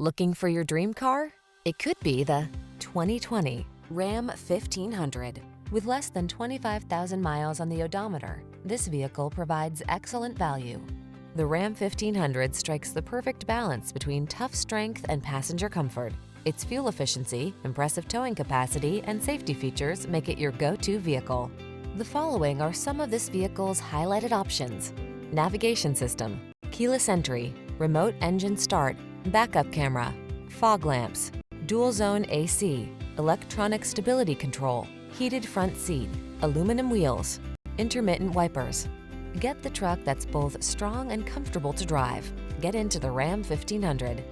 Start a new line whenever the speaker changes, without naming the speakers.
Looking for your dream car? It could be the 2020 Ram 1500. With less than 25,000 miles on the odometer, this vehicle provides excellent value. The Ram 1500 strikes the perfect balance between tough strength and passenger comfort. Its fuel efficiency, impressive towing capacity, and safety features make it your go-to vehicle. The following are some of this vehicle's highlighted options: navigation system, keyless entry, remote engine start, backup camera, fog lamps, dual zone AC, electronic stability control, heated front seat, aluminum wheels, intermittent wipers. Get the truck that's both strong and comfortable to drive. Get into the Ram 1500.